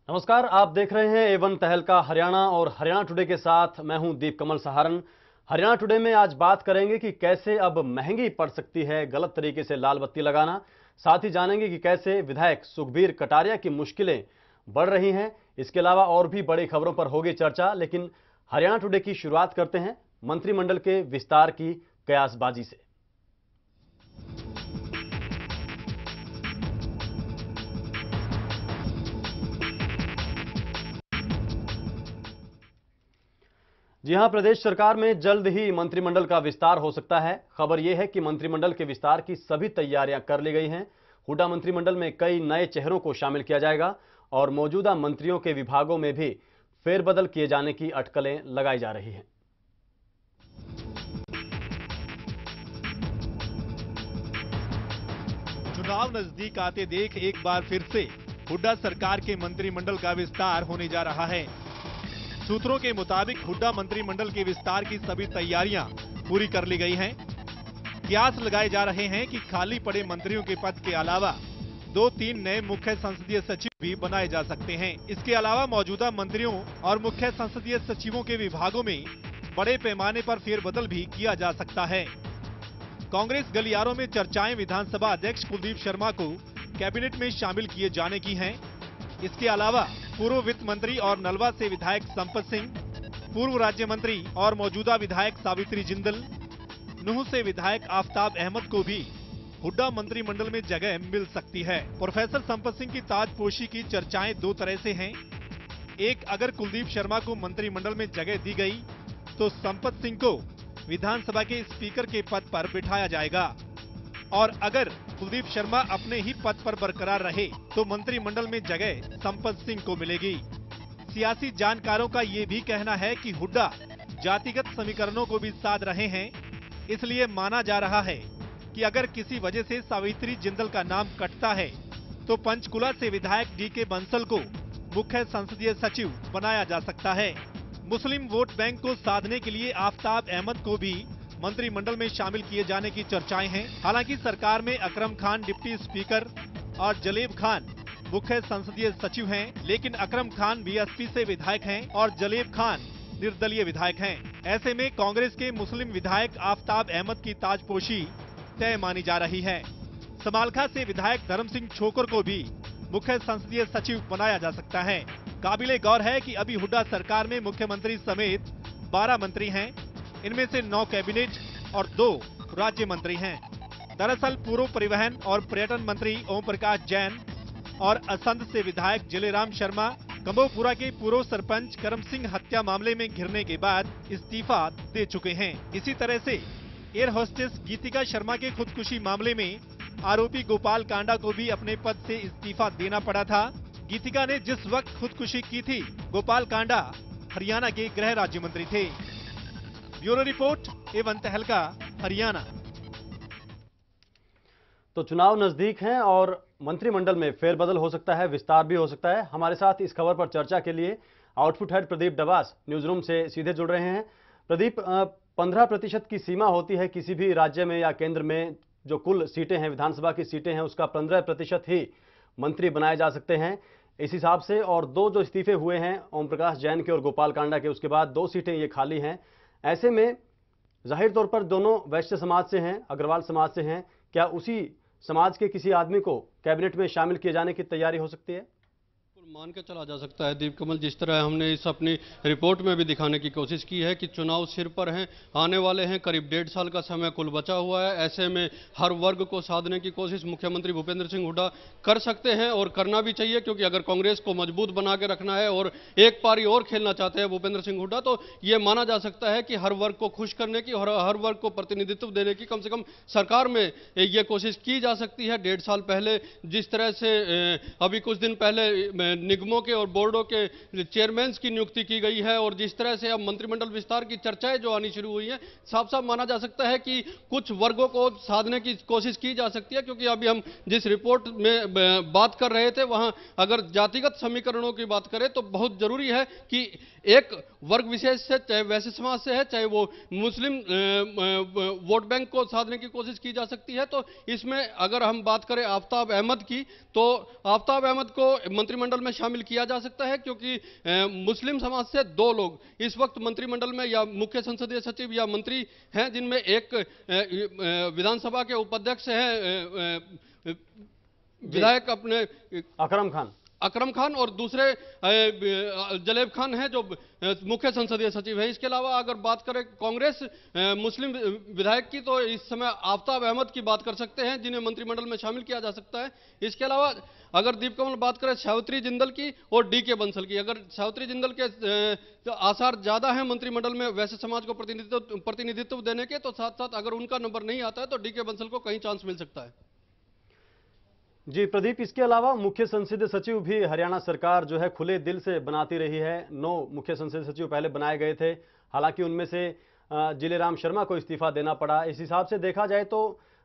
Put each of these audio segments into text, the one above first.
नमस्कार, आप देख रहे हैं एवन तहलका हरियाणा और हरियाणा टुडे के साथ मैं हूं दीप कमल सहारन। हरियाणा टुडे में आज बात करेंगे कि कैसे अब महंगी पड़ सकती है गलत तरीके से लाल बत्ती लगाना। साथ ही जानेंगे कि कैसे विधायक सुखबीर कटारिया की मुश्किलें बढ़ रही हैं। इसके अलावा और भी बड़ी खबरों पर होगी चर्चा, लेकिन हरियाणा टुडे की शुरुआत करते हैं मंत्रिमंडल के विस्तार की कयासबाजी से। जी हां, प्रदेश सरकार में जल्द ही मंत्रिमंडल का विस्तार हो सकता है। खबर यह है कि मंत्रिमंडल के विस्तार की सभी तैयारियां कर ली गई हैं। हुड्डा मंत्रिमंडल में कई नए चेहरों को शामिल किया जाएगा और मौजूदा मंत्रियों के विभागों में भी फेरबदल किए जाने की अटकलें लगाई जा रही हैं। चुनाव नजदीक आते देख एक बार फिर से हुड्डा सरकार के मंत्रिमंडल का विस्तार होने जा रहा है। सूत्रों के मुताबिक हुड्डा मंत्रिमंडल के विस्तार की सभी तैयारियां पूरी कर ली गई हैं। कयास लगाए जा रहे हैं कि खाली पड़े मंत्रियों के पद के अलावा 2-3 नए मुख्य संसदीय सचिव भी बनाए जा सकते हैं। इसके अलावा मौजूदा मंत्रियों और मुख्य संसदीय सचिवों के विभागों में बड़े पैमाने पर फेरबदल भी किया जा सकता है। कांग्रेस गलियारों में चर्चाएं विधानसभा अध्यक्ष कुलदीप शर्मा को कैबिनेट में शामिल किए जाने की हैं। इसके अलावा पूर्व वित्त मंत्री और नलवा से विधायक संपत सिंह, पूर्व राज्य मंत्री और मौजूदा विधायक सावित्री जिंदल, नूह से विधायक आफताब अहमद को भी हुड्डा मंत्रिमंडल में जगह मिल सकती है। प्रोफेसर संपत सिंह की ताजपोशी की चर्चाएं दो तरह से हैं। एक, अगर कुलदीप शर्मा को मंत्रिमंडल में जगह दी गई तो संपत सिंह को विधानसभा के स्पीकर के पद पर बिठाया जाएगा, और अगर कुलदीप शर्मा अपने ही पद पर बरकरार रहे तो मंत्रिमंडल में जगह संपत सिंह को मिलेगी। सियासी जानकारों का ये भी कहना है कि हुड्डा जातिगत समीकरणों को भी साध रहे हैं। इसलिए माना जा रहा है कि अगर किसी वजह से सावित्री जिंदल का नाम कटता है तो पंचकुला से विधायक डीके बंसल को मुख्य संसदीय सचिव बनाया जा सकता है। मुस्लिम वोट बैंक को साधने के लिए आफताब अहमद को भी मंत्रिमंडल में शामिल किए जाने की चर्चाएं हैं। हालांकि सरकार में अकरम खान डिप्टी स्पीकर और जलेब खान मुख्य संसदीय सचिव हैं, लेकिन अकरम खान बीएसपी से विधायक हैं और जलेब खान निर्दलीय विधायक हैं। ऐसे में कांग्रेस के मुस्लिम विधायक आफताब अहमद की ताजपोशी तय मानी जा रही है। समालखा से विधायक धर्म सिंह छोकर को भी मुख्य संसदीय सचिव बनाया जा सकता है। काबिले गौर है कि अभी हुड्डा सरकार में मुख्यमंत्री समेत 12 मंत्री हैं। इनमें से 9 कैबिनेट और 2 राज्य मंत्री हैं। दरअसल पूर्व परिवहन और पर्यटन मंत्री ओम प्रकाश जैन और असंध से विधायक जिलेराम शर्मा कम्बोपुरा के पूर्व सरपंच करम सिंह हत्या मामले में घिरने के बाद इस्तीफा दे चुके हैं। इसी तरह से एयर होस्टेस गीतिका शर्मा के खुदकुशी मामले में आरोपी गोपाल कांडा को भी अपने पद से इस्तीफा देना पड़ा था। गीतिका ने जिस वक्त खुदकुशी की थी, गोपाल कांडा हरियाणा के गृह राज्य मंत्री थे। ब्यूरो रिपोर्ट, एवन तहलका, हरियाणा। तो चुनाव नजदीक हैं और मंत्रिमंडल में फेरबदल हो सकता है, विस्तार भी हो सकता है। हमारे साथ इस खबर पर चर्चा के लिए output head Pradeep Dabas news room से सीधे जुड़ रहे हैं। प्रदीप, 15% की सीमा होती है किसी भी राज्य में या केंद्र में, जो कुल सीटें हैं, विधानसभा की सीटें हैं, उसका 15% ही मंत्री बनाए जा सकते हैं इस हिसाब से। और 2 जो इस्तीफे हुए हैं, ओम प्रकाश जैन के और गोपाल कांडा के, उसके बाद 2 सीटें ये खाली हैं। ऐसे में जाहिर तौर पर दोनों वैश्य समाज से हैं, अग्रवाल समाज से हैं। क्या उसी समाज के किसी आदमी को कैबिनेट में शामिल किए जाने की तैयारी हो सकती है? मान के चला जा सकता है दीप कमल, जिस तरह हमने इस अपनी रिपोर्ट में भी दिखाने की कोशिश की है कि चुनाव सिर पर हैं, आने वाले हैं, करीब 1.5 साल का समय कुल बचा हुआ है। ऐसे में हर वर्ग को साधने की कोशिश मुख्यमंत्री भूपेंद्र सिंह हुड्डा कर सकते हैं और करना भी चाहिए, क्योंकि अगर कांग्रेस को मजबूत बना के रखना है और एक पारी और खेलना चाहते हैं भूपेंद्र सिंह हुड्डा, तो ये माना जा सकता है कि हर वर्ग को खुश करने की और हर वर्ग को प्रतिनिधित्व देने की कम से कम सरकार में ये कोशिश की जा सकती है। 1.5 साल पहले जिस तरह से अभी कुछ दिन पहले निगमों के और बोर्डों के चेयरमैन की नियुक्ति की गई है और जिस तरह से अब मंत्रिमंडल विस्तार की चर्चाएं जो आनी शुरू हुई हैं, साफ साफ माना जा सकता है कि कुछ वर्गों को साधने की कोशिश की जा सकती है। क्योंकि अभी हम जिस रिपोर्ट में बात कर रहे थे, वहां अगर जातिगत समीकरणों की बात करें तो बहुत जरूरी है कि एक वर्ग विशेष से, चाहे वैश्य समाज से है, चाहे वो मुस्लिम वोट बैंक को साधने की कोशिश की जा सकती है। तो इसमें अगर हम बात करें आफताब अहमद की, तो आफताब अहमद को मंत्रिमंडल में शामिल किया जा सकता है, क्योंकि मुस्लिम समाज से 2 लोग इस वक्त मंत्रिमंडल में या मुख्य संसदीय सचिव या मंत्री हैं, जिनमें एक विधानसभा के उपाध्यक्ष हैं विधायक अपने अकरम खान और दूसरे जलेब खान हैं जो मुख्य संसदीय सचिव है। इसके अलावा अगर बात करें कांग्रेस मुस्लिम विधायक की, तो इस समय आफ्ताब अहमद की बात कर सकते हैं, जिन्हें मंत्रिमंडल में शामिल किया जा सकता है। इसके अलावा अगर दीप कमल बात करें सावित्री जिंदल की और डीके बंसल की, अगर सावित्री जिंदल के आसार ज्यादा हैं मंत्रिमंडल में वैसे समाज को प्रतिनिधित्व देने के, तो साथ साथ अगर उनका नंबर नहीं आता है तो डीके बंसल को कहीं चांस मिल सकता है। जी प्रदीप, इसके अलावा मुख्य संसदीय सचिव भी हरियाणा सरकार जो है खुले दिल से बनाती रही है। 9 मुख्य संसदीय सचिव पहले बनाए गए थे, हालांकि उनमें से जिलेराम शर्मा को इस्तीफा देना पड़ा। इस हिसाब से देखा जाए तो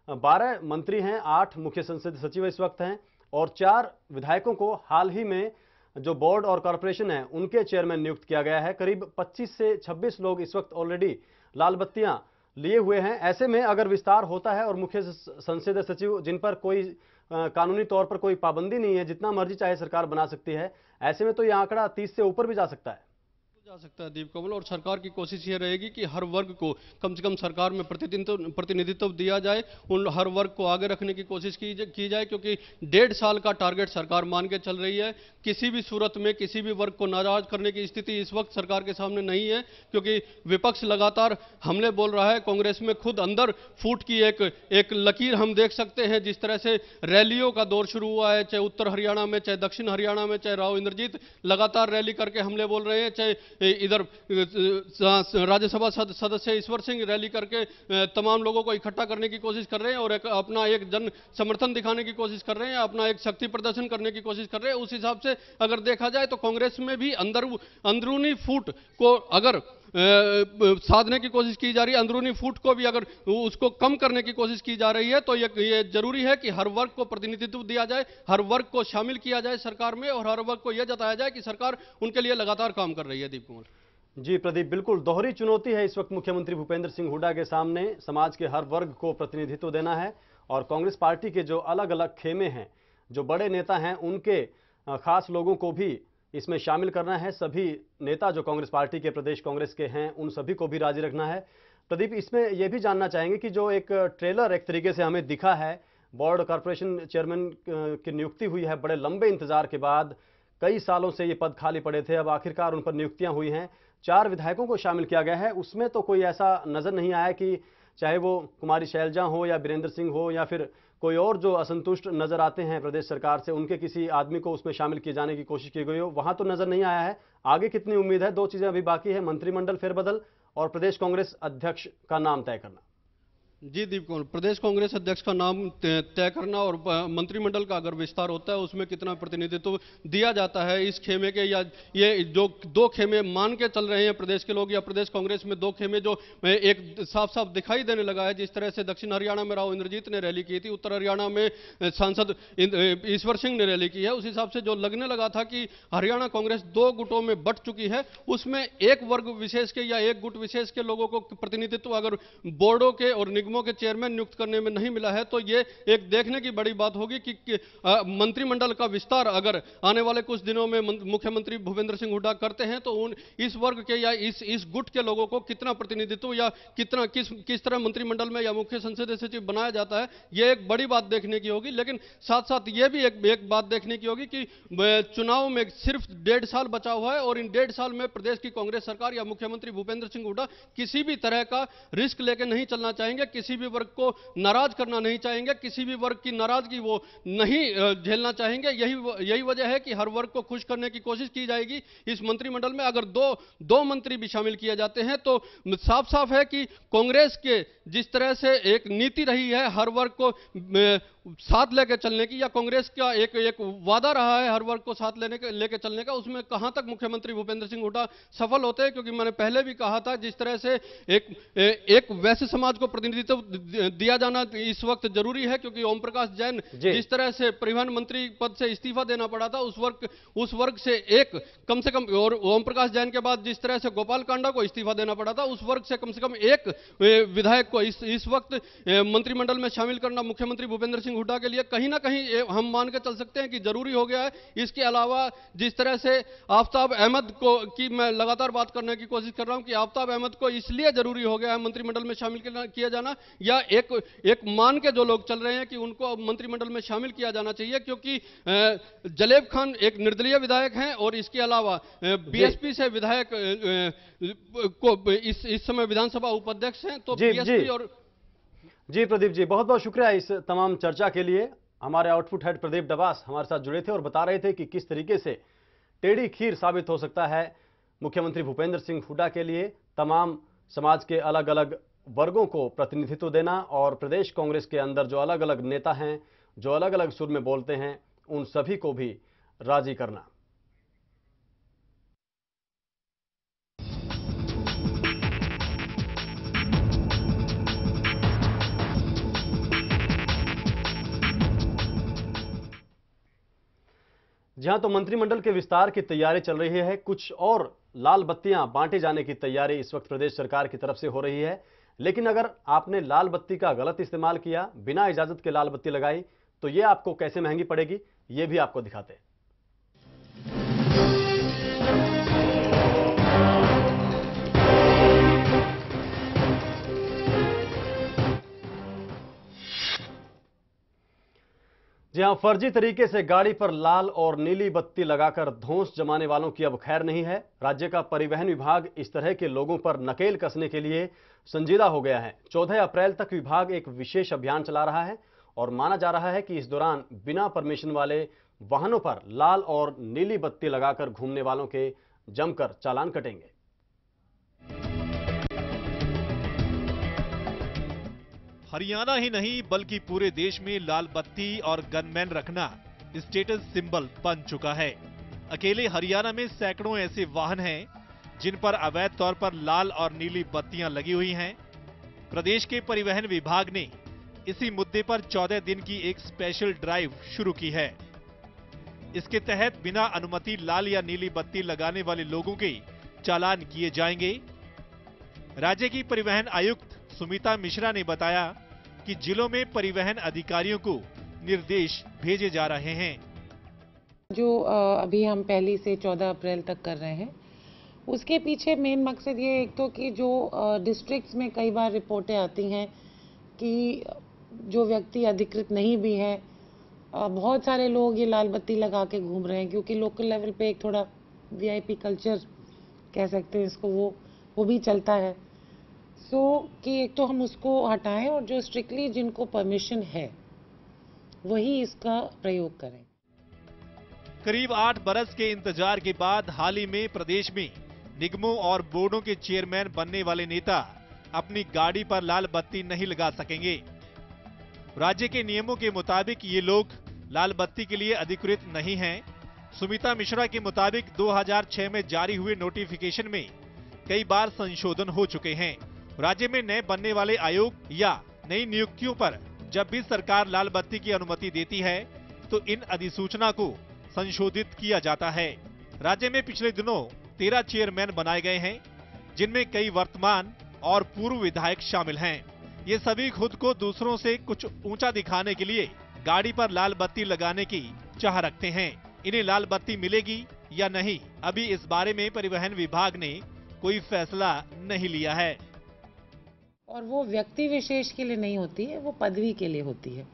12 मंत्री हैं, 8 मुख्य संसदीय सचिव इस वक्त हैं और 4 विधायकों को हाल ही में जो बोर्ड और कॉरपोरेशन है उनके चेयरमैन नियुक्त किया गया है। करीब 25 से 26 लोग इस वक्त ऑलरेडी लाल बत्तियां लिए हुए हैं। ऐसे में अगर विस्तार होता है और मुख्य संसदीय सचिव जिन पर कोई कानूनी तौर पर कोई पाबंदी नहीं है, जितना मर्जी चाहे सरकार बना सकती है, ऐसे में तो यह आंकड़ा 30 से ऊपर भी जा सकता है। दीप कमल, और सरकार की कोशिश ये रहेगी कि हर वर्ग को कम से कम सरकार में प्रतिनिधित्व दिया जाए, उन हर वर्ग को आगे रखने की कोशिश की जाए, क्योंकि 1.5 साल का टारगेट सरकार मान के चल रही है। किसी भी सूरत में किसी भी वर्ग को नाराज करने की स्थिति इस वक्त सरकार के सामने नहीं है, क्योंकि विपक्ष लगातार हमले बोल रहा है। कांग्रेस में खुद अंदर फूट की एक लकीर हम देख सकते हैं। जिस तरह से रैलियों का दौर शुरू हुआ है, चाहे उत्तर हरियाणा में, चाहे दक्षिण हरियाणा में, चाहे राव इंद्रजीत लगातार रैली करके हमले बोल रहे हैं, चाहे इधर राज्यसभा सदस्य ईश्वर सिंह रैली करके तमाम लोगों को इकट्ठा करने की कोशिश कर रहे हैं और अपना एक जन समर्थन दिखाने की कोशिश कर रहे हैं, अपना एक शक्ति प्रदर्शन करने की कोशिश कर रहे हैं। उस हिसाब से अगर देखा जाए तो कांग्रेस में भी अंदरूनी फूट को अगर साधने की कोशिश की जा रही है, अंदरूनी फूट को भी अगर उसको कम करने की कोशिश की जा रही है, तो ये जरूरी है कि हर वर्ग को प्रतिनिधित्व दिया जाए, हर वर्ग को शामिल किया जाए सरकार में और हर वर्ग को यह जताया जाए कि सरकार उनके लिए लगातार काम कर रही है। दीप कुमार जी प्रदीप, बिल्कुल दोहरी चुनौती है इस वक्त मुख्यमंत्री भूपेंद्र सिंह हुड्डा के सामने। समाज के हर वर्ग को प्रतिनिधित्व देना है और कांग्रेस पार्टी के जो अलग अलग खेमे हैं, जो बड़े नेता हैं, उनके खास लोगों को भी इसमें शामिल करना है। सभी नेता जो कांग्रेस पार्टी के प्रदेश कांग्रेस के हैं उन सभी को भी राजी रखना है। प्रदीप, इसमें यह भी जानना चाहेंगे कि जो एक ट्रेलर एक तरीके से हमें दिखा है, बोर्ड कॉरपोरेशन चेयरमैन की नियुक्ति हुई है बड़े लंबे इंतजार के बाद, कई सालों से ये पद खाली पड़े थे, अब आखिरकार उन पर नियुक्तियां हुई हैं, 4 विधायकों को शामिल किया गया है। उसमें तो कोई ऐसा नजर नहीं आया कि चाहे वो कुमारी शैलजा हो या वीरेंद्र सिंह हो या फिर कोई और जो असंतुष्ट नजर आते हैं प्रदेश सरकार से, उनके किसी आदमी को उसमें शामिल किए जाने की कोशिश की गई हो, वहां तो नजर नहीं आया है। आगे कितनी उम्मीद है? 2 चीजें अभी बाकी है, मंत्रिमंडल फेरबदल और प्रदेश कांग्रेस अध्यक्ष का नाम तय करना। जी दीप कुमार, प्रदेश कांग्रेस अध्यक्ष का नाम तय करना और मंत्रिमंडल का अगर विस्तार होता है उसमें कितना प्रतिनिधित्व दिया जाता है इस खेमे के, या ये जो 2 खेमे मान के चल रहे हैं प्रदेश के लोग, या प्रदेश कांग्रेस में 2 खेमे जो एक साफ साफ दिखाई देने लगा है। जिस तरह से दक्षिण हरियाणा में राव इंद्रजीत ने रैली की थी, उत्तर हरियाणा में सांसद ईश्वर सिंह ने रैली की है, उस हिसाब से जो लगने लगा था कि हरियाणा कांग्रेस 2 गुटों में बट चुकी है, उसमें एक वर्ग विशेष के या एक गुट विशेष के लोगों को प्रतिनिधित्व अगर बोर्डों के और के चेयरमैन नियुक्त करने में नहीं मिला है, तो ये एक देखने की बड़ी बात होगी कि मंत्रिमंडल का विस्तार अगर आने वाले कुछ दिनों में मुख्यमंत्री भूपेंद्र सिंह हुड्डा करते हैं तो इस वर्ग के या इस गुट के लोगों को कितना प्रतिनिधित्व या कितना किस तरह मंत्रिमंडल में या मुख्य संसदीय सचिव बनाया जाता है, ये एक बड़ी बात देखने की होगी। लेकिन साथ साथ ये भी एक बात देखने की होगी कि चुनाव में सिर्फ 1.5 साल बचा हुआ है और इन 1.5 साल में प्रदेश की कांग्रेस सरकार या मुख्यमंत्री भूपेंद्र सिंह हुड्डा किसी भी तरह का रिस्क लेकर नहीं चलना चाहेंगे, किसी भी वर्ग को नाराज करना नहीं चाहेंगे, किसी भी वर्ग की नाराजगी वो नहीं झेलना चाहेंगे। यही वजह है कि हर वर्ग को खुश करने की कोशिश की जाएगी। इस मंत्रिमंडल में अगर दो मंत्री भी शामिल किए जाते हैं तो साफ साफ है कि कांग्रेस के जिस तरह से एक नीति रही है हर वर्ग को साथ लेकर चलने की, या कांग्रेस का एक वादा रहा है हर वर्ग को साथ लेकर चलने का, उसमें कहां तक मुख्यमंत्री भूपेंद्र सिंह हुड्डा सफल होते हैं। क्योंकि मैंने पहले भी कहा था, जिस तरह से एक वैश्य समाज को प्रतिनिधित्व दिया जाना इस वक्त जरूरी है, क्योंकि ओम प्रकाश जैन जिस तरह से परिवहन मंत्री पद से इस्तीफा देना पड़ा था, उस वर्ग से कम से कम, और ओम प्रकाश जैन के बाद जिस तरह से गोपाल कांडा को इस्तीफा देना पड़ा था, उस वर्ग से कम एक विधायक को इस वक्त मंत्रिमंडल में शामिल करना मुख्यमंत्री भूपेंद्र सिंह हुड्डा के लिए कहीं ना कहीं हम मान के चल सकते हैं कि जरूरी हो गया है। इसके अलावा जिस तरह से आफ्ताब अहमद को की मैं लगातार बात करने की कोशिश कर रहा हूं कि आफ्ताब अहमद को इसलिए जरूरी हो गया है मंत्रिमंडल में शामिल किया जाना, या एक मान के जो लोग चल रहे हैं कि उनको मंत्रिमंडल में शामिल किया जाना चाहिए, क्योंकि जलेब खान एक निर्दलीय विधायक हैं और इसके अलावा बीएसपी से विधायक को इस समय विधानसभा उपाध्यक्ष हैं। तो बीएसपी और जी प्रदीप जी, बहुत बहुत शुक्रिया इस तमाम चर्चा के लिए। हमारे आउटपुट हेड प्रदीप डबास हमारे साथ जुड़े थे और बता रहे थे कि किस तरीके से टेढ़ी खीर साबित हो सकता है मुख्यमंत्री भूपेंद्र सिंह हुड्डा के लिए तमाम समाज के अलग अलग वर्गों को प्रतिनिधित्व देना और प्रदेश कांग्रेस के अंदर जो अलग अलग नेता हैं, जो अलग अलग सुर में बोलते हैं, उन सभी को भी राजी करना। जहां तो मंत्रिमंडल के विस्तार की तैयारी चल रही है, कुछ और लाल बत्तियां बांटे जाने की तैयारी इस वक्त प्रदेश सरकार की तरफ से हो रही है। लेकिन अगर आपने लाल बत्ती का गलत इस्तेमाल किया, बिना इजाजत के लाल बत्ती लगाई, तो ये आपको कैसे महंगी पड़ेगी, ये भी आपको दिखाते हैं। जी हां, फर्जी तरीके से गाड़ी पर लाल और नीली बत्ती लगाकर धौंस जमाने वालों की अब खैर नहीं है। राज्य का परिवहन विभाग इस तरह के लोगों पर नकेल कसने के लिए संजीदा हो गया है। 14 अप्रैल तक विभाग एक विशेष अभियान चला रहा है और माना जा रहा है कि इस दौरान बिना परमिशन वाले वाहनों पर लाल और नीली बत्ती लगाकर घूमने वालों के जमकर चालान कटेंगे। हरियाणा ही नहीं बल्कि पूरे देश में लाल बत्ती और गनमैन रखना स्टेटस सिंबल बन चुका है। अकेले हरियाणा में सैकड़ों ऐसे वाहन हैं जिन पर अवैध तौर पर लाल और नीली बत्तियां लगी हुई हैं। प्रदेश के परिवहन विभाग ने इसी मुद्दे पर 14 दिन की एक स्पेशल ड्राइव शुरू की है। इसके तहत बिना अनुमति लाल या नीली बत्ती लगाने वाले लोगों के चालान किए जाएंगे। राज्य की परिवहन आयुक्त सुमिता मिश्रा ने बताया कि जिलों में परिवहन अधिकारियों को निर्देश भेजे जा रहे हैं। जो अभी हम पहली से 14 अप्रैल तक कर रहे हैं, उसके पीछे मेन मकसद ये एक तो कि जो डिस्ट्रिक्ट्स में कई बार रिपोर्टें आती हैं कि जो व्यक्ति अधिकृत नहीं भी है, बहुत सारे लोग ये लाल बत्ती लगा के घूम रहे हैं, क्योंकि लोकल लेवल पे एक थोड़ा वीआईपी कल्चर कह सकते हैं इसको, वो भी चलता है। कि एक तो हम उसको हटाएं और जो स्ट्रिक्टली जिनको परमिशन है वही इसका प्रयोग करें। करीब 8 बरस के इंतजार के बाद हाल ही में प्रदेश में निगमों और बोर्डों के चेयरमैन बनने वाले नेता अपनी गाड़ी पर लाल बत्ती नहीं लगा सकेंगे। राज्य के नियमों के मुताबिक ये लोग लाल बत्ती के लिए अधिकृत नहीं हैं। सुमिता मिश्रा के मुताबिक 2006 में जारी हुए नोटिफिकेशन में कई बार संशोधन हो चुके हैं। राज्य में नए बनने वाले आयोग या नई नियुक्तियों पर जब भी सरकार लाल बत्ती की अनुमति देती है तो इन अधिसूचना को संशोधित किया जाता है। राज्य में पिछले दिनों 13 चेयरमैन बनाए गए हैं, जिनमें कई वर्तमान और पूर्व विधायक शामिल हैं। ये सभी खुद को दूसरों से कुछ ऊंचा दिखाने के लिए गाड़ी पर लाल बत्ती लगाने की चाह रखते हैं। इन्हें लाल बत्ती मिलेगी या नहीं, अभी इस बारे में परिवहन विभाग ने कोई फैसला नहीं लिया है। और वो व्यक्ति विशेष के लिए नहीं होती है, वो पदवी के लिए होती है।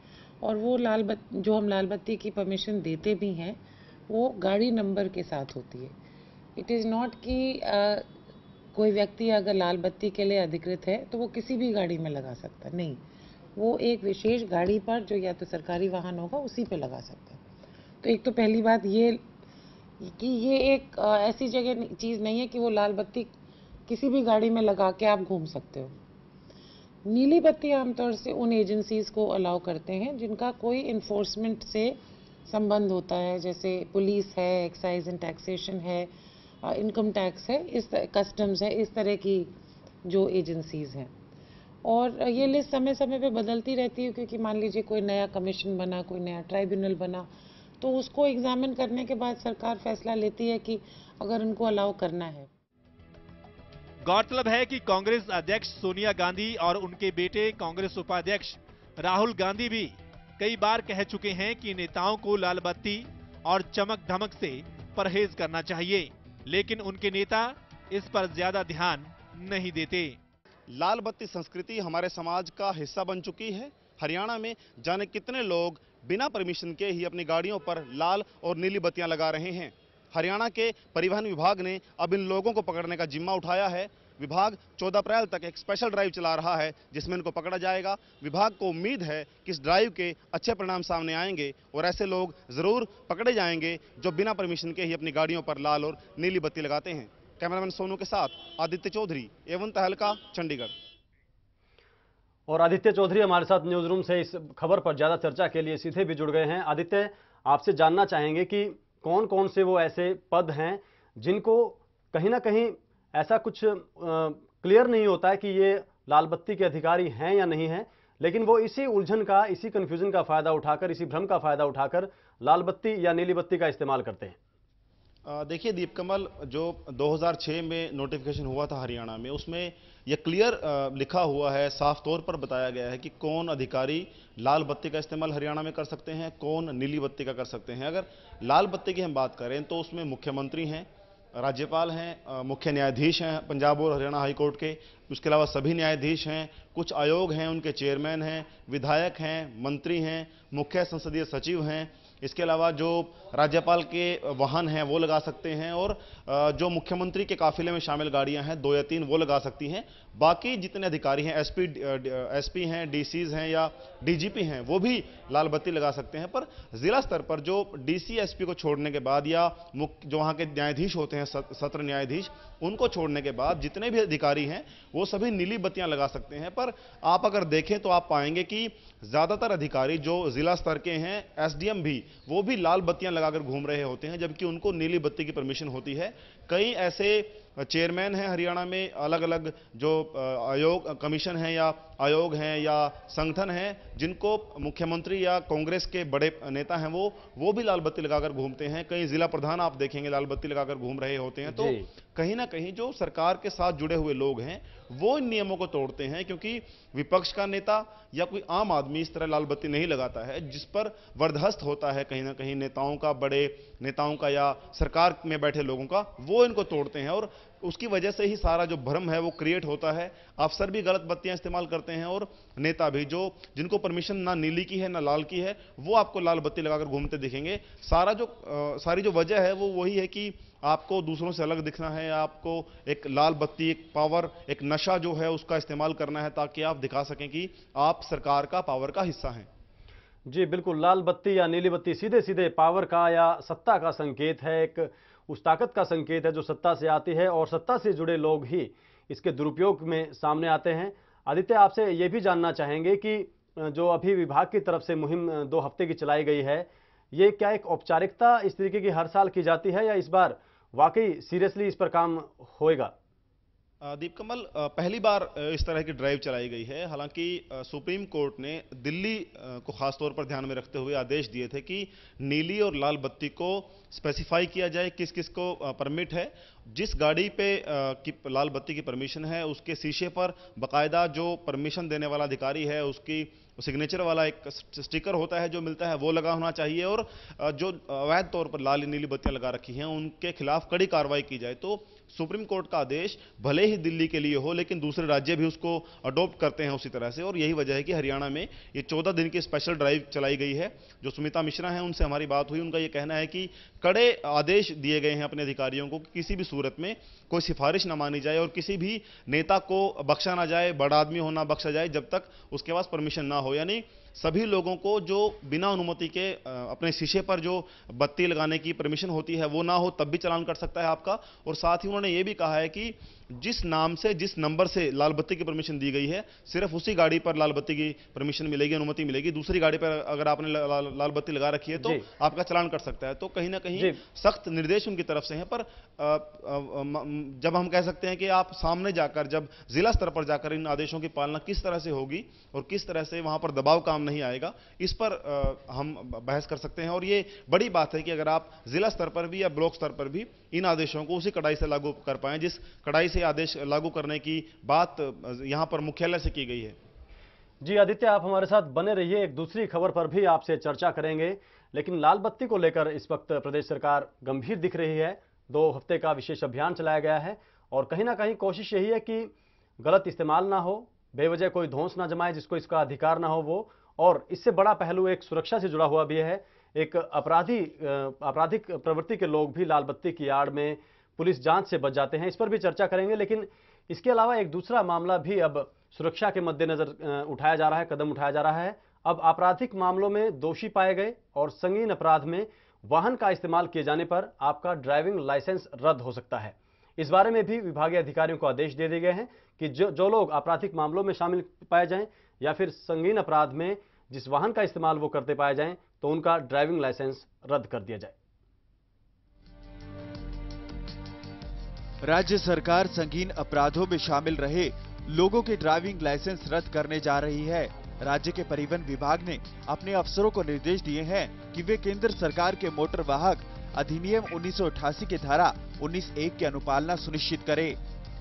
और वो जो हम लाल बत्ती की परमिशन देते भी हैं, वो गाड़ी नंबर के साथ होती है। इट इज़ नॉट कि कोई व्यक्ति अगर लाल बत्ती के लिए अधिकृत है तो वो किसी भी गाड़ी में लगा सकता है, नहीं, वो एक विशेष गाड़ी पर जो या तो सरकारी वाहन होगा उसी पे लगा सकता है। तो एक तो पहली बात ये कि ये एक ऐसी जगह चीज़ नहीं है कि वो लाल बत्ती किसी भी गाड़ी में लगा के आप घूम सकते हो। नीली बत्ती आमतौर से उन एजेंसीज को अलाउ करते हैं जिनका कोई इन्फोर्समेंट से संबंध होता है, जैसे पुलिस है, एक्साइज एंड टैक्सेशन है, इनकम टैक्स है, कस्टम्स है, इस तरह की जो एजेंसीज हैं। और ये लिस्ट समय समय पे बदलती रहती है, क्योंकि मान लीजिए कोई नया कमीशन बना, कोई नया ट्राइब्यूनल बना, तो उसको एग्जामिन करने के बाद सरकार फैसला लेती है कि अगर उनको अलाउ करना है। गौरतलब है कि कांग्रेस अध्यक्ष सोनिया गांधी और उनके बेटे कांग्रेस उपाध्यक्ष राहुल गांधी भी कई बार कह चुके हैं कि नेताओं को लाल बत्ती और चमक धमक से परहेज करना चाहिए, लेकिन उनके नेता इस पर ज्यादा ध्यान नहीं देते। लाल बत्ती संस्कृति हमारे समाज का हिस्सा बन चुकी है। हरियाणा में जाने कितने लोग बिना परमिशन के ही अपनी गाड़ियों पर लाल और नीली बत्तियां लगा रहे हैं। हरियाणा के परिवहन विभाग ने अब इन लोगों को पकड़ने का जिम्मा उठाया है। विभाग 14 अप्रैल तक एक स्पेशल ड्राइव चला रहा है जिसमें इनको पकड़ा जाएगा। विभाग को उम्मीद है कि इस ड्राइव के अच्छे परिणाम सामने आएंगे और ऐसे लोग जरूर पकड़े जाएंगे जो बिना परमिशन के ही अपनी गाड़ियों पर लाल और नीली बत्ती लगाते हैं। कैमरामैन सोनू के साथ आदित्य चौधरी, एवन तहलका, चंडीगढ़। और आदित्य चौधरी हमारे साथ न्यूज रूम से इस खबर पर ज्यादा चर्चा के लिए सीधे भी जुड़ गए हैं। आदित्य, आपसे जानना चाहेंगे कि कौन कौन से वो ऐसे पद हैं जिनको कहीं ना कहीं ऐसा कुछ क्लियर नहीं होता है कि ये लाल बत्ती के अधिकारी हैं या नहीं हैं, लेकिन वो इसी उलझन का, इसी कंफ्यूजन का फायदा उठाकर, इसी भ्रम का फायदा उठाकर लाल बत्ती या नीली बत्ती का इस्तेमाल करते हैं। देखिए दीपकमल, जो 2006 में नोटिफिकेशन हुआ था हरियाणा में, उसमें यह क्लियर लिखा हुआ है, साफ तौर पर बताया गया है कि कौन अधिकारी लाल बत्ती का इस्तेमाल हरियाणा में कर सकते हैं, कौन नीली बत्ती का कर सकते हैं। अगर लाल बत्ती की हम बात करें तो उसमें मुख्यमंत्री हैं, राज्यपाल हैं, मुख्य न्यायाधीश हैं पंजाब और हरियाणा हाई कोर्ट के, उसके अलावा सभी न्यायाधीश हैं, कुछ आयोग हैं, उनके चेयरमैन हैं, विधायक हैं, मंत्री हैं, मुख्य संसदीय सचिव हैं। इसके अलावा जो राज्यपाल के वाहन हैं वो लगा सकते हैं, और जो मुख्यमंत्री के काफिले में शामिल गाड़ियां हैं 2 या 3 वो लगा सकती हैं। बाकी जितने अधिकारी हैं, एसपी हैं, डीसीज हैं या डीजीपी हैं, वो भी लाल बत्ती लगा सकते हैं। पर जिला स्तर पर जो डीसी एसपी को छोड़ने के बाद या जो वहां के न्यायाधीश होते हैं, सत्र न्यायाधीश, उनको छोड़ने के बाद जितने भी अधिकारी हैं वो सभी नीली बत्तियां लगा सकते हैं। पर आप अगर देखें तो आप पाएंगे कि ज्यादातर अधिकारी जो जिला स्तर के हैं, एसडीएम भी, वो भी लाल बत्तियां लगाकर घूम रहे होते हैं, जबकि उनको नीली बत्ती की परमिशन होती है। कई ऐसे चेयरमैन हैं हरियाणा में, अलग अलग जो आयोग, कमीशन हैं या आयोग हैं या संगठन हैं, जिनको मुख्यमंत्री या कांग्रेस के बड़े नेता हैं वो भी लाल बत्ती लगाकर घूमते हैं। कई जिला प्रधान आप देखेंगे लाल बत्ती लगाकर घूम रहे होते हैं। तो कहीं ना कहीं जो सरकार के साथ जुड़े हुए लोग हैं वो इन नियमों को तोड़ते हैं, क्योंकि विपक्ष का नेता या कोई आम आदमी इस तरह लाल बत्ती नहीं लगाता है, जिस पर वरदहस्त होता है कहीं ना कहीं नेताओं का, बड़े नेताओं का या सरकार में बैठे लोगों का, वो इनको तोड़ते हैं। और उसकी वजह से ही सारा जो भ्रम है वो क्रिएट होता है। अफसर भी गलत बत्तियां इस्तेमाल करते हैं और नेता भी, जो जिनको परमिशन ना नीली की है ना लाल की है, वो आपको लाल बत्ती लगाकर घूमते दिखेंगे। सारी जो वजह है वो वही है कि आपको दूसरों से अलग दिखना है, आपको एक लाल बत्ती, एक पावर, एक नशा जो है उसका इस्तेमाल करना है, ताकि आप दिखा सकें कि आप सरकार का, पावर का हिस्सा हैं। जी बिल्कुल, लाल बत्ती या नीली बत्ती सीधे सीधे पावर का या सत्ता का संकेत है, एक उस ताकत का संकेत है जो सत्ता से आती है, और सत्ता से जुड़े लोग ही इसके दुरुपयोग में सामने आते हैं। आदित्य, आपसे ये भी जानना चाहेंगे कि जो अभी विभाग की तरफ से मुहिम 2 हफ्ते की चलाई गई है, ये क्या एक औपचारिकता इस तरीके की हर साल की जाती है या इस बार वाकई सीरियसली इस पर काम होएगा? दीपकमल, पहली बार इस तरह की ड्राइव चलाई गई है। हालांकि सुप्रीम कोर्ट ने दिल्ली को खासतौर पर ध्यान में रखते हुए आदेश दिए थे कि नीली और लाल बत्ती को स्पेसिफाई किया जाए किस किस को परमिट है। जिस गाड़ी पे की लाल बत्ती की परमिशन है उसके शीशे पर बाकायदा जो परमिशन देने वाला अधिकारी है उसकी सिग्नेचर वाला एक स्टिकर होता है जो मिलता है, वो लगा होना चाहिए। और जो अवैध तौर पर लाल नीली बत्तियां लगा रखी हैं उनके खिलाफ कड़ी कार्रवाई की जाए। तो सुप्रीम कोर्ट का आदेश भले ही दिल्ली के लिए हो, लेकिन दूसरे राज्य भी उसको अडॉप्ट करते हैं उसी तरह से। और यही वजह है कि हरियाणा में ये 14 दिन की स्पेशल ड्राइव चलाई गई है। जो सुमिता मिश्रा हैं उनसे हमारी बात हुई, उनका ये कहना है कि कड़े आदेश दिए गए हैं अपने अधिकारियों को कि किसी भी सूरत में कोई सिफारिश ना मानी जाए और किसी भी नेता को बख्शा ना जाए, बड़ा आदमी होना बख्शा जाए जब तक उसके पास परमिशन ना हो। यानी सभी लोगों को जो बिना अनुमति के अपने शीशे पर जो बत्ती लगाने की परमिशन होती है वो ना हो, तब भी चालान कर सकता है आपका। और साथ ही उन्होंने ये भी कहा है कि जिस नाम से, जिस नंबर से लाल बत्ती की परमिशन दी गई है, सिर्फ उसी गाड़ी पर लाल बत्ती की परमिशन मिलेगी, अनुमति मिलेगी। दूसरी गाड़ी पर अगर आपने लाल बत्ती लगा रखी है तो आपका चालान कर सकता है। तो कहीं ना कहीं सख्त निर्देश उनकी तरफ से हैं। पर जब हम कह सकते हैं कि आप सामने जाकर, जब जिला स्तर पर जाकर इन आदेशों की पालना किस तरह से होगी और किस तरह से वहां पर दबाव काम नहीं आएगा, इस पर हम बहस कर सकते हैं। और ये बड़ी बात है कि अगर आप जिला स्तर पर भी या ब्लॉक स्तर पर भी इन आदेशों को उसी कड़ाई से लागू कर पाएं जिस कड़ाई से आदेश लागू करने की बात यहां पर मुख्यालय से की गई है। जी आदित्य, आप हमारे साथ बने रहिए। एक दूसरी खबर पर भी आपसे चर्चा करेंगे, लेकिन लाल बत्ती को लेकर इस वक्त प्रदेश सरकार गंभीर दिख रही है। 2 हफ्ते का विशेष अभियान चलाया गया है और कहीं ना कहीं कोशिश यही है कि गलत इस्तेमाल ना हो, बेवजह कोई धौंस ना जमाए जिसको इसका अधिकार ना हो वो। और इससे बड़ा पहलू एक सुरक्षा से जुड़ा हुआ भी है। एक आपराधिक प्रवृत्ति के लोग भी लाल बत्ती की आड़ में पुलिस जांच से बच जाते हैं। इस पर भी चर्चा करेंगे, लेकिन इसके अलावा एक दूसरा मामला भी अब सुरक्षा के मद्देनजर उठाया जा रहा है, कदम उठाया जा रहा है। अब आपराधिक मामलों में दोषी पाए गए और संगीन अपराध में वाहन का इस्तेमाल किए जाने पर आपका ड्राइविंग लाइसेंस रद्द हो सकता है। इस बारे में भी विभागीय अधिकारियों को आदेश दे दिए गए हैं कि जो लोग आपराधिक मामलों में शामिल पाए जाएं या फिर संगीन अपराध में जिस वाहन का इस्तेमाल वो करते पाए जाएं, तो उनका ड्राइविंग लाइसेंस रद्द कर दिया जाए। राज्य सरकार संगीन अपराधों में शामिल रहे लोगों के ड्राइविंग लाइसेंस रद्द करने जा रही है। राज्य के परिवहन विभाग ने अपने अफसरों को निर्देश दिए हैं कि वे केंद्र सरकार के मोटर वाहन अधिनियम 1988 की धारा 19(1) की अनुपालना सुनिश्चित करें।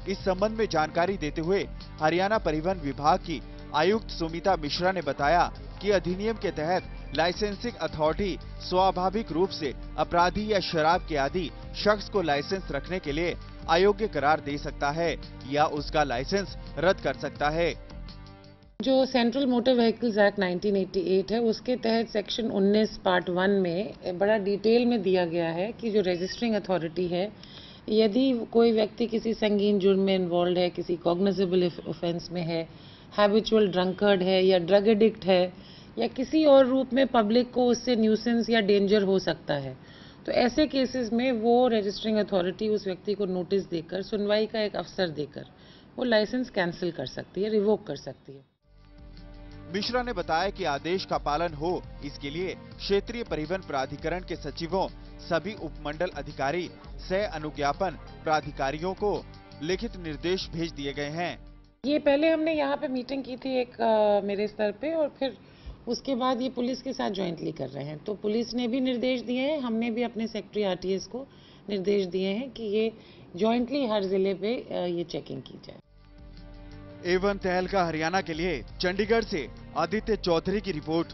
इस संबंध में जानकारी देते हुए हरियाणा परिवहन विभाग की आयुक्त सुमिता मिश्रा ने बताया कि अधिनियम के तहत लाइसेंसिंग अथॉरिटी स्वाभाविक रूप से अपराधी या शराब के आदी शख्स को लाइसेंस रखने के लिए अयोग्य करार दे सकता है या उसका लाइसेंस रद्द कर सकता है। जो सेंट्रल मोटर व्हीकल्स एक्ट 1988 है, उसके तहत सेक्शन 19 पार्ट 1 में बड़ा डिटेल में दिया गया है कि जो रजिस्टरिंग अथॉरिटी है, यदि कोई व्यक्ति किसी संगीन जुर्म में इन्वॉल्व है, किसी कॉग्निजेबल ऑफेंस में है, हैबिचुअल ड्रंकर्ड है या ड्रग एडिक्ट है या किसी और रूप में पब्लिक को उससे न्यूसेंस या डेंजर हो सकता है, तो ऐसे केसेस में वो रजिस्टरिंग अथॉरिटी उस व्यक्ति को नोटिस देकर, सुनवाई का एक अवसर देकर वो लाइसेंस कैंसिल कर सकती है, रिवोक कर सकती है। मिश्रा ने बताया कि आदेश का पालन हो, इसके लिए क्षेत्रीय परिवहन प्राधिकरण के सचिवों, सभी उपमंडल अधिकारी, सह अनुज्ञापन प्राधिकारियों को लिखित निर्देश भेज दिए गए हैं। ये पहले हमने यहाँ पे मीटिंग की थी एक मेरे स्तर पे, और फिर उसके बाद ये पुलिस के साथ जॉइंटली कर रहे हैं। तो पुलिस ने भी निर्देश दिए हैं, हमने भी अपने सेक्रेटरी आरटीएस को निर्देश दिए हैं कि ये जॉइंटली हर जिले पे ये चेकिंग की जाए। एवन तहलका हरियाणा के लिए चंडीगढ़ से आदित्य चौधरी की रिपोर्ट।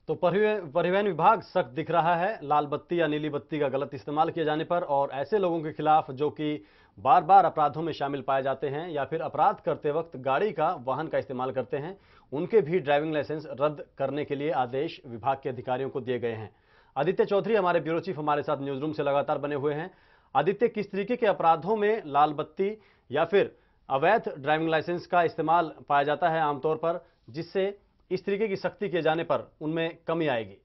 तो परिवहन विभाग सख्त दिख रहा है लाल बत्ती या नीली बत्ती का गलत इस्तेमाल किए जाने पर, और ऐसे लोगों के खिलाफ जो कि बार बार अपराधों में शामिल पाए जाते हैं या फिर अपराध करते वक्त गाड़ी का, वाहन का इस्तेमाल करते हैं, उनके भी ड्राइविंग लाइसेंस रद्द करने के लिए आदेश विभाग के अधिकारियों को दिए गए हैं। आदित्य चौधरी हमारे ब्यूरो चीफ हमारे साथ न्यूज रूम से लगातार बने हुए हैं। आदित्य, किस तरीके के अपराधों में लाल बत्ती या फिर अवैध ड्राइविंग लाइसेंस का इस्तेमाल पाया जाता है आमतौर पर, जिससे इस तरीके की सख्ती किए जाने पर उनमें कमी आएगी?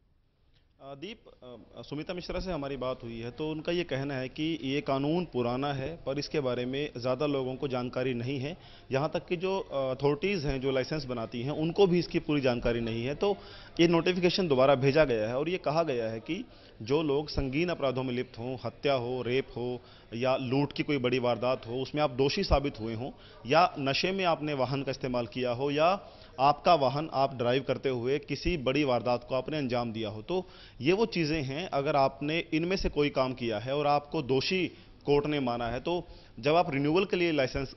दीप, सुमिता मिश्रा से हमारी बात हुई है तो उनका ये कहना है कि ये कानून पुराना है पर इसके बारे में ज़्यादा लोगों को जानकारी नहीं है। यहाँ तक कि जो अथॉरिटीज़ हैं जो लाइसेंस बनाती हैं उनको भी इसकी पूरी जानकारी नहीं है। तो ये नोटिफिकेशन दोबारा भेजा गया है और ये कहा गया है कि जो लोग संगीन अपराधों में लिप्त हों, हत्या हो, रेप हो या लूट की कोई बड़ी वारदात हो, उसमें आप दोषी साबित हुए हों या नशे में आपने वाहन का इस्तेमाल किया हो या आपका वाहन आप ड्राइव करते हुए किसी बड़ी वारदात को आपने अंजाम दिया हो, तो ये वो चीज़ें हैं। अगर आपने इनमें से कोई काम किया है और आपको दोषी कोर्ट ने माना है, तो जब आप रिन्यूअल के लिए लाइसेंस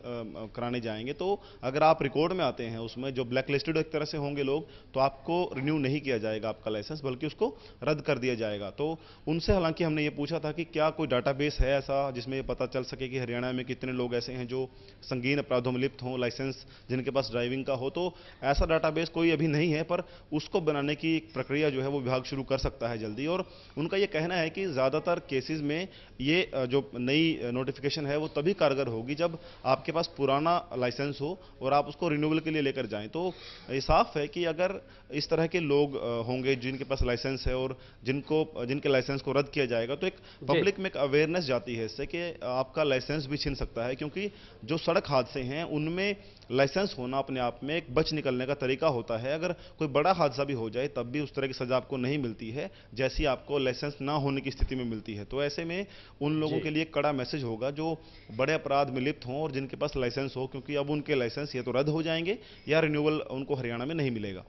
कराने जाएंगे तो अगर आप रिकॉर्ड में आते हैं उसमें जो ब्लैक लिस्टेड एक तरह से होंगे लोग, तो आपको रिन्यू नहीं किया जाएगा आपका लाइसेंस, बल्कि उसको रद्द कर दिया जाएगा। तो उनसे हालांकि हमने ये पूछा था कि क्या कोई डाटाबेस है ऐसा जिसमें ये पता चल सके कि हरियाणा में कितने लोग ऐसे हैं जो संगीन अपराधों में लिप्त हों, लाइसेंस जिनके पास ड्राइविंग का हो। तो ऐसा डाटाबेस कोई अभी नहीं है, पर उसको बनाने की प्रक्रिया जो है वो विभाग शुरू कर सकता है जल्दी। और उनका ये कहना है कि ज़्यादातर केसेज में ये जो नई नोटिफिकेशन है वो तभी कारगर होगी जब आपके पास पुराना लाइसेंस हो और आप उसको रिन्यूअल के लिए लेकर जाएं। तो ये साफ है कि अगर इस तरह के लोग होंगे जिनके पास लाइसेंस है और जिनके लाइसेंस को रद्द किया जाएगा, तो एक पब्लिक में एक अवेयरनेस जाती है इससे कि आपका लाइसेंस भी छीन सकता है। क्योंकि जो सड़क हादसे हैं उनमें लाइसेंस होना अपने आप में एक बच निकलने का तरीका होता है। अगर कोई बड़ा हादसा भी हो जाए तब भी उस तरह की सजा आपको नहीं मिलती है जैसी आपको लाइसेंस ना होने की स्थिति में मिलती है। तो ऐसे में उन लोगों के लिए कड़ा मैसेज होगा जो बड़े अपराध में लिप्त हों और जिनके पास लाइसेंस हो, क्योंकि अब उनके लाइसेंस या तो रद्द हो जाएंगे या रिन्यूअल उनको हरियाणा में नहीं मिलेगा।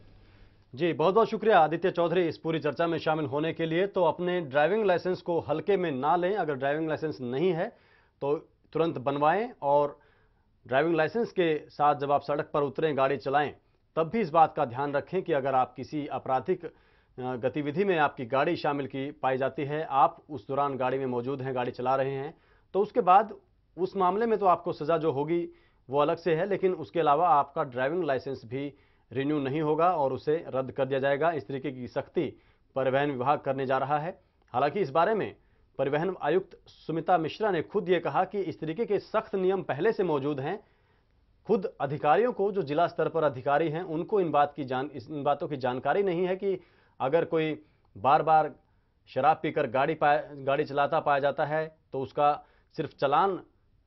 जी, बहुत बहुत शुक्रिया आदित्य चौधरी इस पूरी चर्चा में शामिल होने के लिए। तो अपने ड्राइविंग लाइसेंस को हल्के में ना लें। अगर ड्राइविंग लाइसेंस नहीं है तो तुरंत बनवाएं और ड्राइविंग लाइसेंस के साथ जब आप सड़क पर उतरें, गाड़ी चलाएं, तब भी इस बात का ध्यान रखें कि अगर आप किसी आपराधिक गतिविधि में आपकी गाड़ी शामिल की पाई जाती है, आप उस दौरान गाड़ी में मौजूद हैं, गाड़ी चला रहे हैं, तो उसके बाद उस मामले में तो आपको सज़ा जो होगी वो अलग से है, लेकिन उसके अलावा आपका ड्राइविंग लाइसेंस भी रिन्यू नहीं होगा और उसे रद्द कर दिया जाएगा। इस तरीके की सख्ती परिवहन विभाग करने जा रहा है। हालांकि इस बारे में परिवहन आयुक्त सुमिता मिश्रा ने खुद ये कहा कि इस तरीके के सख्त नियम पहले से मौजूद हैं। खुद अधिकारियों को, जो जिला स्तर पर अधिकारी हैं, उनको इन बातों की जानकारी नहीं है कि अगर कोई बार बार शराब पीकर गाड़ी चलाता पाया जाता है तो उसका सिर्फ चालान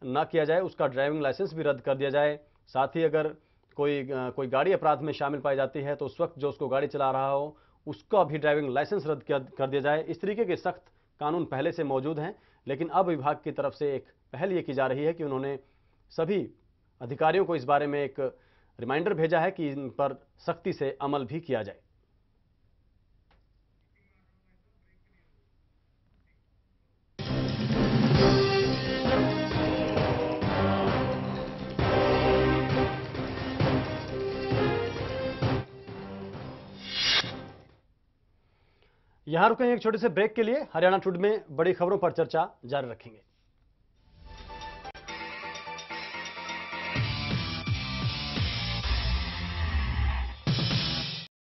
न किया जाए, उसका ड्राइविंग लाइसेंस भी रद्द कर दिया जाए। साथ ही अगर कोई गाड़ी अपराध में शामिल पाई जाती है तो उस वक्त जो उसको गाड़ी चला रहा हो उसका भी ड्राइविंग लाइसेंस रद्द कर दिया जाए। इस तरीके के सख्त कानून पहले से मौजूद हैं, लेकिन अब विभाग की तरफ से एक पहल ये की जा रही है कि उन्होंने सभी अधिकारियों को इस बारे में एक रिमाइंडर भेजा है कि इन पर सख्ती से अमल भी किया जाए। यहां रुकें एक छोटे से ब्रेक के लिए। हरियाणा टुडे में बड़ी खबरों पर चर्चा जारी रखेंगे।